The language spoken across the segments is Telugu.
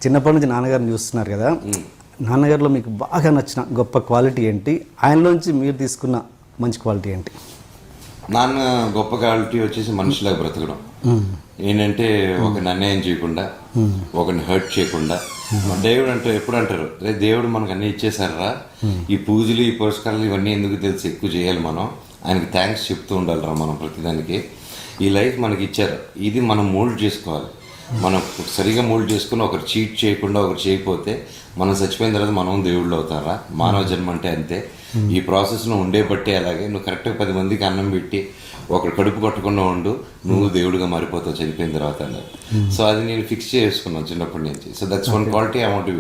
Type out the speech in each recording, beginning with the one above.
చిన్నప్పటి నుంచి నాన్నగారిని చూస్తున్నారు కదా, నాన్నగారిలో మీకు బాగా నచ్చిన గొప్ప క్వాలిటీ ఏంటి, ఆయనలోంచి మీరు తీసుకున్న మంచి క్వాలిటీ ఏంటి? నాన్న గొప్ప క్వాలిటీ వచ్చేసి మనిషిలాగా బ్రతకడం. ఏంటంటే ఒకరిని అన్యాయం చేయకుండా, ఒకరిని హర్ట్ చేయకుండా. దేవుడు ఎప్పుడు అంటారు, రే దేవుడు మనకు అన్నీ ఇచ్చేసారా, ఈ పూజలు ఈ పురస్కారాలు ఇవన్నీ ఎందుకు తెలిసి ఎక్కువ చేయాలి, మనం ఆయనకి థ్యాంక్స్ చెప్తూ ఉండాలిరా మనం ప్రతిదానికి. ఈ లైఫ్ మనకి ఇచ్చారు, ఇది మనం మోల్డ్ చేసుకోవాలి. మనం సరిగా మోల్డ్ చేసుకుని ఒకరు చీట్ చేయకుండా ఒకరు చేయకపోతే మనం చచ్చిపోయిన తర్వాత మనం దేవుళ్ళు అవుతారా? మానవ జన్మ అంటే అంతే. ఈ ప్రాసెస్ను ఉండే బట్టే అలాగే నువ్వు కరెక్ట్గా 10 మందికి అన్నం పెట్టి ఒకరు కడుపు కొట్టకుండా ఉండు, నువ్వు దేవుడిగా మారిపోతావు చనిపోయిన తర్వాత అన్నారు. సో అది నేను ఫిక్స్ చేసుకున్నాను చిన్నప్పటి నుంచి. So that's one quality I want.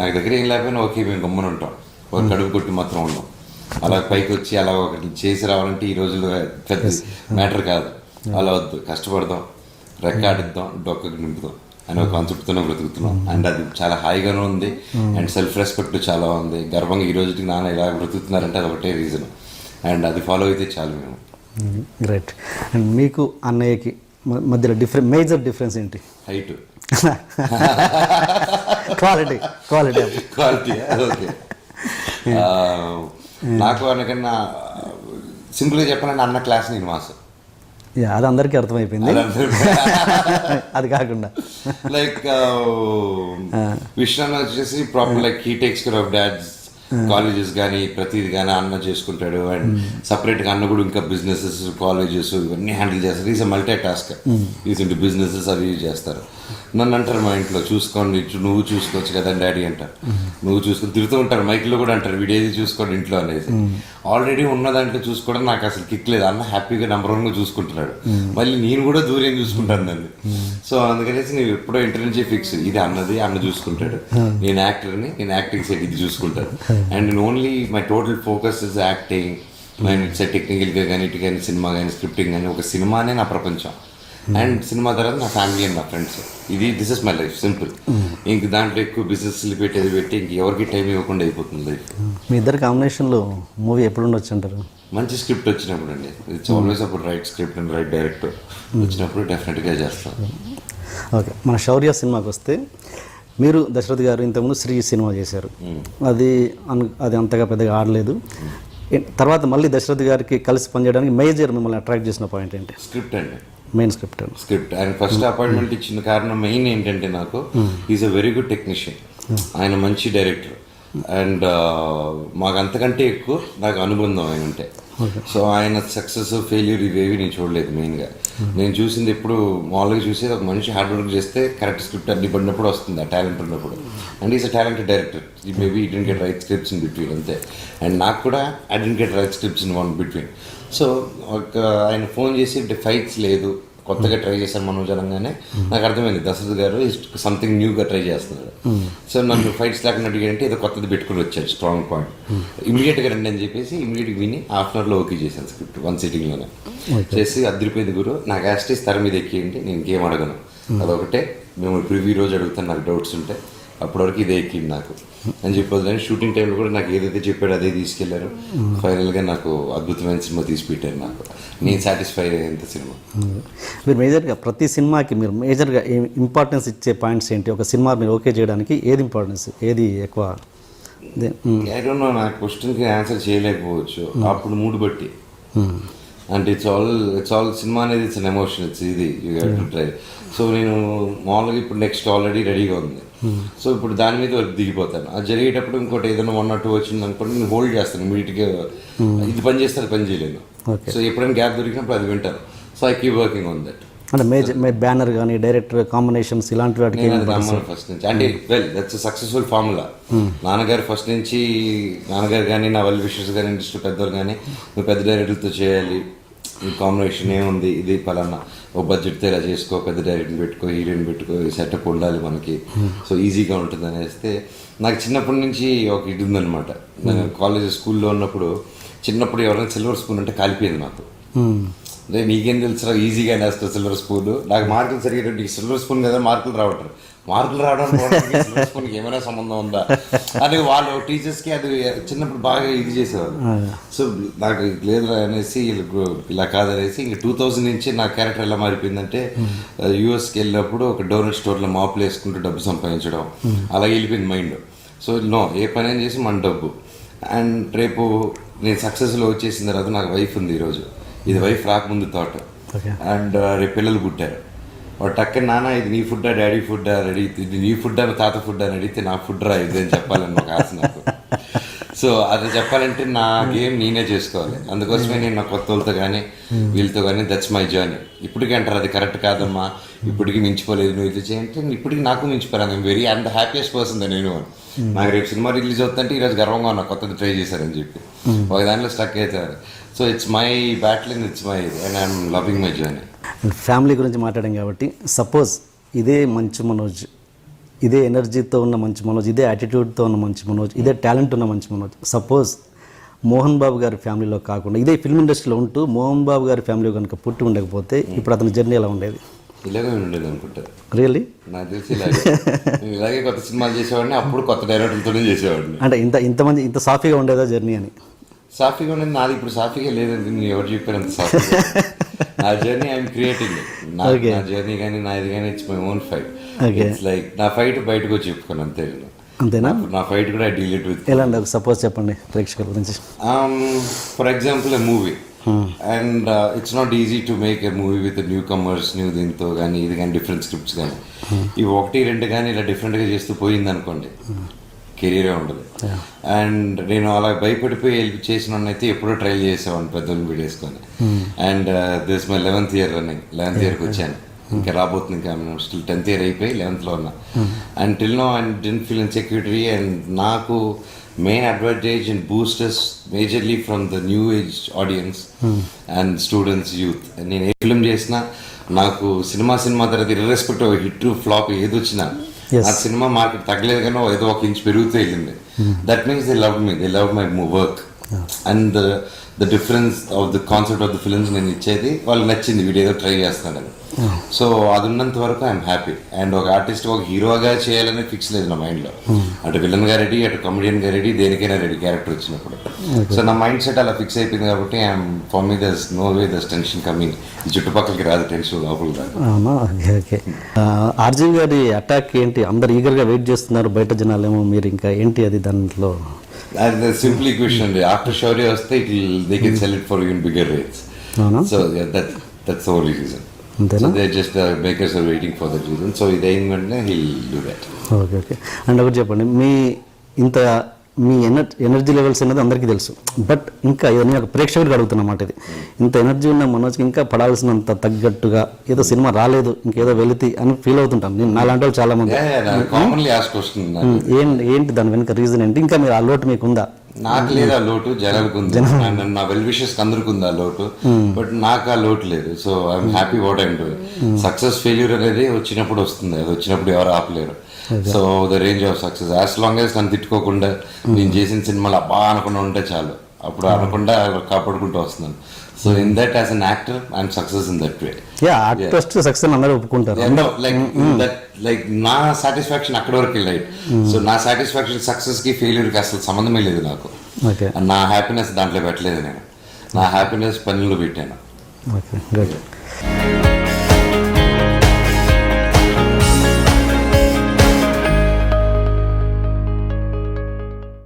నాకు దగ్గర ఏం లేకపోయినా ఓకే మేము గమ్మున ఉంటాం, ఒక కడుపు కొట్టి మాత్రం ఉన్నాం. అలా పైకి వచ్చి అలా ఒకటి చేసి రావాలంటే ఈ రోజుల్లో పెద్ద మ్యాటర్ కాదు. అలా వద్దు, కష్టపడదాం, రెక్కాడిద్దాం, డొక్కకు నింపుదాం అని ఒక కాన్సెప్ట్తోనే బ్రతుకుతున్నాం. అండ్ అది చాలా హాయిగానే ఉంది. అండ్ సెల్ఫ్ రెస్పెక్ట్ చాలా ఉంది. గర్వంగా ఈ రోజుకి నాన్న ఇలా బ్రతుకుతున్నారంటే అది ఒకటే రీజన్. అండ్ అది ఫాలో అయితే చాలు మేము. గ్రేట్. అండ్ మీకు అన్నయ్యకి మధ్యలో మేజర్ డిఫరెన్స్ ఏంటి? హైట్. Quality okay. నాకు అనకన్నా సింపుల్గా చెప్పాలంటే అన్న క్లాస్ నేను మాస్. అది అందరికీ అర్థమైపోయింది. అది కాకుండా లైక్ విష్ణు వచ్చేసి proper like he takes care of dad's colleges కానీ ప్రతిది కానీ అన్న చేసుకుంటాడు. అండ్ సపరేట్గా అన్న కూడా ఇంకా బిజినెసెస్, కాలేజెస్ ఇవన్నీ హ్యాండిల్ చేస్తారు. Is multi task. Is into businesses అవి చేస్తారు. నన్ను అంటారు మా ఇంట్లో, చూసుకోండి నువ్వు చూసుకోవచ్చు కదా డాడీ అంటారు. నువ్వు చూసుకొని తిరుగుతూ ఉంటారు, మైక్లో కూడా అంటారు వీడేది చూసుకోండి ఇంట్లో అనేసి. ఆల్రెడీ ఉన్న దాంట్లో చూసుకోవడం నాకు అసలు కిక్ లేదు. అన్న హ్యాపీగా నెంబర్ 1గా చూసుకుంటున్నాడు, మళ్ళీ నేను కూడా దూరం చూసుకుంటాను దాన్ని. సో అందుకనేసి నేను ఎప్పుడో ఇంటర్ నుంచి ఫిక్స్, ఇది అన్నది, అన్న చూసుకుంటాడు, నేను యాక్టర్ని, నేను యాక్టింగ్ సైడ్ ఇది చూసుకుంటాను. అండ్ నేను only my total focus is acting. నేను టెక్నికల్గా కానీ ఇటు కానీ సినిమా కానీ స్క్రిప్టింగ్ కానీ ఒక సినిమానే నా ప్రపంచం. అండ్ సినిమా తర్వాత నా ఫ్యామిలీ అండ్ నా friends. This is my life simple. ఇంక దాంట్లో ఎక్కువ బిజినెస్ పెట్టేది పెట్టి ఇంక ఎవరికి టైం ఇవ్వకుండా అయిపోతుంది లైఫ్. మీ ఇద్దరు కాంబినేషన్లో మూవీ ఎప్పుడు ఉండొచ్చు అంటారు? మంచి స్క్రిప్ట్ వచ్చినప్పుడు అండి. ఇట్స్ ఆల్వేస్ అప్పుడు right script and right director వచ్చినప్పుడు డెఫినెట్గా చేస్తాను. ఓకే, మన శౌర్య సినిమాకి వస్తే మీరు దశరథ్ గారు ఇంతకుముందు శ్రీ సినిమా చేశారు. అది అంతగా పెద్దగా ఆడలేదు. తర్వాత మళ్ళీ దశరథ్ గారికి కలిసి పనిచేయడానికి మేజర్ మిమ్మల్ని అట్రాక్ట్ చేసిన పాయింట్ ఏంటి? స్క్రిప్ట్ అండి. Main script. ఆయన ఫస్ట్ అపాయింట్మెంట్ ఇచ్చిన కారణం మెయిన్ ఏంటంటే నాకు is a very good technician. ఆయన మంచి డైరెక్టర్. అండ్ మాకు అంతకంటే ఎక్కువ నాకు అనుబంధం ఆయన ఉంటే. సో ఆయన సక్సెస్ ఫెయిల్యూర్ ఇవేవి నేను చూడలేదు. మెయిన్గా నేను చూసింది ఎప్పుడు మామూలుగా చూసేది ఒక మనిషి హార్డ్ వర్క్ చేస్తే కరెక్ట్ స్క్రిప్ట్ అన్ని పడినప్పుడు వస్తుంది, ఆ టాలెంట్ ఉన్నప్పుడు. And is a talented director. ఈ మేబీ ఈ didn't get right scripts in between అంతే. అండ్ నాకు కూడా I didn't get right scripts in one between. So ఒక ఆయన ఫోన్ చేసి ఫైట్స్ లేదు, కొత్తగా ట్రై చేశాను మనోజ్ అనగానే నాకు అర్థమైంది దశరథ్ గారు సంథింగ్ న్యూగా ట్రై చేస్తున్నారు. సో నన్ను ఫైట్స్ లేకుండా అడిగారంటే ఏదో కొత్తది పెట్టుకుని వచ్చాడు, స్ట్రాంగ్ పాయింట్. ఇమీడియట్గా రండి అని చెప్పేసి ఇమీడియట్గా విని హాఫ్ అన్ అవర్లో ఓకే చేశాను స్క్రిప్ట్, 1 సిట్టింగ్లోనే చేసి. అదిరిపోయింది గురు, నాకు యాస్టీస్ తెర మీద ఎక్కియండి, నేను ఇంకేం అడగను. అదొకటే మేము ప్రివ్యూ రోజు అడుగుతాను నాకు డౌట్స్ ఉంటే, అప్పటివరకు ఇదే ఎక్కింది నాకు అని చెప్పొద్దు. కానీ షూటింగ్ టైంలో కూడా నాకు ఏదైతే చెప్పాడో అదే తీసుకెళ్లారు. ఫైనల్గా నాకు అద్భుతమైన సినిమా తీసి పెట్టారు. నాకు నేను సాటిస్ఫై అయ్యేంత సినిమా. మీరు మేజర్గా ప్రతి సినిమాకి మీరు మేజర్గా ఇంపార్టెన్స్ ఇచ్చే పాయింట్స్ ఏంటి? ఒక సినిమా మీరు ఓకే చేయడానికి ఏది ఇంపార్టెన్స్, ఏది ఎక్కువ? ఐ డోంట్ నో, నా క్వశ్చన్కి ఆన్సర్ చేయలేకపోవచ్చు. అప్పుడు మూడు బట్టి. అంటే ఇట్స్ ఆల్ సినిమా అనేది ఇట్స్ అన్ ఎమోషన్, ఇట్స్ ఇది you have to try. So నేను మామూలుగా ఇప్పుడు నెక్స్ట్ ఆల్రెడీ రెడీగా ఉంది. సో ఇప్పుడు దాని మీద వర్క్ దిగిపోతాను. అది జరిగేటప్పుడు ఇంకోటి ఏదైనా 1 or 2 వచ్చింది అనుకోండి, నేను హోల్డ్ చేస్తాను ఇమీడియట్గా. ఇది పని చేస్తే అది పని చేయలేను. సో ఎప్పుడైనా గ్యాప్ దొరికినప్పుడు అది వింటాను. So I keep working on that. అంటే బ్యానర్ కానీ డైరెక్టర్ కాంబినేషన్స్ ఇలాంటి వాటికి ఫస్ట్ నుంచి అంటే దట్స్ సక్సెస్ఫుల్ ఫార్ములా. నాన్నగారు ఫస్ట్ నుంచి, నాన్నగారు కానీ నా వెల్ విషెస్ కానీ ఇండస్ట్రీ పెద్దవాళ్ళు కానీ, నువ్వు పెద్ద డైరెక్టర్తో చేయాలి, ఈ కాంబినేషన్ ఏముంది, ఇది పలానా ఒక బడ్జెట్తో ఇలా చేసుకో, పెద్ద డైరెక్టర్ని పెట్టుకో, హీరోయిన్ పెట్టుకో, సెటప్ ఉండాలి మనకి, సో ఈజీగా ఉంటుంది అనేస్తే నాకు చిన్నప్పటి నుంచి ఒక ఇది ఉందనమాట. నేను కాలేజ్ స్కూల్లో ఉన్నప్పుడు చిన్నప్పుడు ఎవరైనా సిల్వర్ స్పూన్ అంటే కాలిపోయింది నాకు. అంటే నీకేం తెలుసు ఈజీగా వేస్తావు సిల్వర్ స్పూన్, నాకు మార్కులు సరిగ్గా నీకు సిల్వర్ స్పూన్ కదా మార్కులు రావట్లేదు, మార్కులు రావడానికి సిల్వర్ స్పూన్కి ఏమైనా సంబంధం ఉందా అని వాళ్ళు టీచర్స్కి అది చిన్నప్పుడు బాగా ఇది చేసేవాళ్ళు. సో నాకు లేదు అనేసి ఇలా కాదనేసి ఇంక 2000 నుంచి నా క్యారెక్టర్ ఎలా మారిపోయిందంటే యూఎస్కి వెళ్ళినప్పుడు ఒక డోనట్ స్టోర్లో మాపులు వేసుకుంటూ డబ్బు సంపాదించడం అలా వెళ్ళిపోయింది మైండ్. సో నో, ఏ పని చేసి మన డబ్బు. అండ్ రేపు నేను సక్సెస్లో వచ్చేసిన తర్వాత నాకు వైఫ్ ఉంది ఈరోజు, ఇది వైఫ్ రాకముందు థాట్. అండ్ రేపు పిల్లలు పుట్టారు, వాడు టక్కన నాన్న ఇది నీ ఫుడ్డా డాడీ ఫుడ్డా రెడీ, ఇది నీ ఫుడ్ అని తాత ఫుడ్ అని అడిగితే నా ఫుడ్ రా ఇది అని చెప్పాలని ఒక ఆశ నాకు. సో అది చెప్పాలంటే నా గేమ్ నేనే చేసుకోవాలి. అందుకోసమే నేను నా కొత్త వాళ్ళతో కానీ వీళ్ళతో కానీ దట్స్ మై జర్నీ. ఇప్పటికీ అంటారు అది కరెక్ట్ కాదమ్మా, ఇప్పటికీ మించిపోలేదు నువ్వు ఇది చేయంటే ఇప్పటికీ నాకు మించిపోయాను. I'm very and the happiest person నేను. నాకు రేపు సినిమా రిలీజ్ అవుతుందంటే ఈరోజు గర్వంగా ఉన్నా కొత్తది ట్రై చేశారని చెప్పి, ఒక దాంట్లో స్టక్ అవుతారు. So it's my battle and it's my and I'm loving my journey. Family గురించి మాట్లాడాం కాబట్టి సపోజ్ ఇదే మంచు మనోజ్, ఇదే ఎనర్జీతో ఉన్న మంచి మనోజ్, ఇదే యాటిట్యూడ్తో ఉన్న మంచి మనోజ్, ఇదే టాలెంట్ ఉన్న మంచి మనోజ్ సపోజ్ మోహన్ బాబు గారి ఫ్యామిలీలో కాకుండా ఇదే ఫిల్మ్ ఇండస్ట్రీలో ఉంటూ మోహన్ బాబు గారి ఫ్యామిలీ కనుక పుట్టి ఉండకపోతే ఇప్పుడు అతని జర్నీ ఎలా ఉండేది? ఇలాగే ఉండేది అనుకుంటారు. రియల్లీ నాకు తెలిసి ఇలాగే కొత్త సినిమాలు చేసేవాడిని, అప్పుడు కొత్త డైరెక్టర్లతోనే చేసేవాడిని. అంటే ఇంతమంది ఇంత సాఫీగా ఉండేదా జర్నీ అని? సాఫీగా ఉండేది నాది, ఇప్పుడు సాఫీగా లేదండి. నేను ఎవరు చెప్పారు అంత సాఫీగా? నా జర్నీ ఐఎమ్ క్రియేటింగ్. నా జర్నీ కానీ నాది కానీ it's my own fight. It's like నా ఫైట్ బయటకు వచ్చి చెప్పుకోను అంతే. అంతేనా? నా ఫైట్ కూడా ఐ డీల్ ఇట్ విత్. ఎలా అండి సపోజ్ చెప్పండి ప్రేక్షకుల గురించి. For example a movie and it's not easy to make a movie with new comers, new దీంతో కానీ ఇది కానీ డిఫరెంట్ స్క్రిప్ట్స్ కానీ ఇవి 1-2 కానీ ఇలా డిఫరెంట్గా చేస్తూ పోయింది అనుకోండి, కెరీరే ఉండదు. అండ్ నేను అలా భయపడిపోయి వెళ్ళి చేసిన అయితే ఎప్పుడో ట్రైల్ చేసేవాడిని పెద్దోళ్ళని వీడేసుకొని. And this my 11th year running, 11th yearకి వచ్చాను. ఇంకా రాబోతుంది, ఇంకా స్టిల్ 10th year అయిపోయి 11th ఉన్నా. And till now I didn't feel insecurity. And నాకు main advantage and boosters majorly from the new age audience and students, youth. నేను ఏ ఫిల్మ్ చేసినా నాకు సినిమా తర్వాత ఇర్రెస్పెక్టివ్ హిట్ ఫ్లాప్ ఏది వచ్చినా ఆ సినిమా మార్కెట్ తగ్గలేదు కానీ ఏదో 1 inch పెరుగుతూ వెళ్ళింది. That means they love me, they love my work. And the difference of the concept of the films నేను ఇచ్చేది వాళ్ళకి నచ్చింది, వీడియో ఏదో ట్రై చేస్తున్నాడని. సో అది ఉన్నంత వరకు ఐఎమ్ హ్యాపీ. అండ్ ఒక ఆర్టిస్ట్ ఒక హీరోగా చేయాలని ఫిక్స్ లేదు నా మైండ్లో. అటు విలన్గా రెడీ, అటు కమెడియన్గా రెడీ, దేనికైనా రెడీ క్యారెక్టర్ వచ్చినప్పుడు. సో నా మైండ్ సెట్ అలా ఫిక్స్ అయిపోయింది కాబట్టి I'm for me thus no way thus tension coming. ఈ చుట్టుపక్కలకి రాదు టెన్షన్, లోపల రాదు. ఓకే. ఆర్జీవి గారి అటాక్ ఏంటి? అందరు ఈగర్గా వెయిట్ చేస్తున్నారు బయట జనాలేమో, మీరు ఇంకా ఏంటి అది దాంట్లో? సింపుల్ ఈక్వేషన్, ఆఫ్టర్ షౌర్య వస్తే they can sell it for even bigger rates. So that's the only reason. So they're just makers are waiting for that reason. So ఇది అయిన వెంటనే he'll do that. Okay. And ఒకటి చెప్పండి, మీ ఎనర్జీ లెవెల్స్ అనేది అందరికీ తెలుసు, బట్ ఇంకా నేను ఒక ప్రేక్షకుడికి అడుగుతున్నమాట, ఇది ఇంత ఎనర్జీ ఉన్న మనోజ్కి ఇంకా పడాల్సినంత తగ్గట్టుగా ఏదో సినిమా రాలేదు, ఇంకేదో వెళితే అని ఫీల్ అవుతుంటాను నేను. నాలాంటి వాళ్ళు చాలా మంది కామన్లీ ఆస్క్ క్వశ్చన్, ఏంటి దాని వెనుక రీజన్ ఏంటి? ఇంకా మీరు ఆ లోటు మీకు ఉందా? నాకు లేదు ఆ లోటు, జనాలకు ఉంది. నా వెల్ విషెస్ అందరికి ఉంది ఆ లోటు, బట్ నాకు ఆ లోటు లేదు. So I'm happy what I'm doing. Success failure అనేది వచ్చినప్పుడు వస్తుంది, అది వచ్చినప్పుడు ఎవరు ఆపలేరు. So the range of success as long as నన్ను తిట్టుకోకుండా నేను చేసిన సినిమాలు అబ్బా అనకుండా ఉంటే చాలు, అప్పుడు అనకుండా కాపాడుకుంటూ వస్తున్నాను. So in that as an actor I'm success in that way. Success అందరూ ఒప్పుకుంటారు. లైక్ నా సాటిస్ఫాక్షన్ అక్కడ వరకు వెళ్ళాయి. సో నా సాటిస్ఫాక్షన్ సక్సెస్ కి ఫెయిల్యూర్ కి అసలు సంబంధమే లేదు నాకు. నా హ్యాపీనెస్ దాంట్లో పెట్టలేదు నేను, నా హ్యాపీనెస్ పనులు పెట్టాను.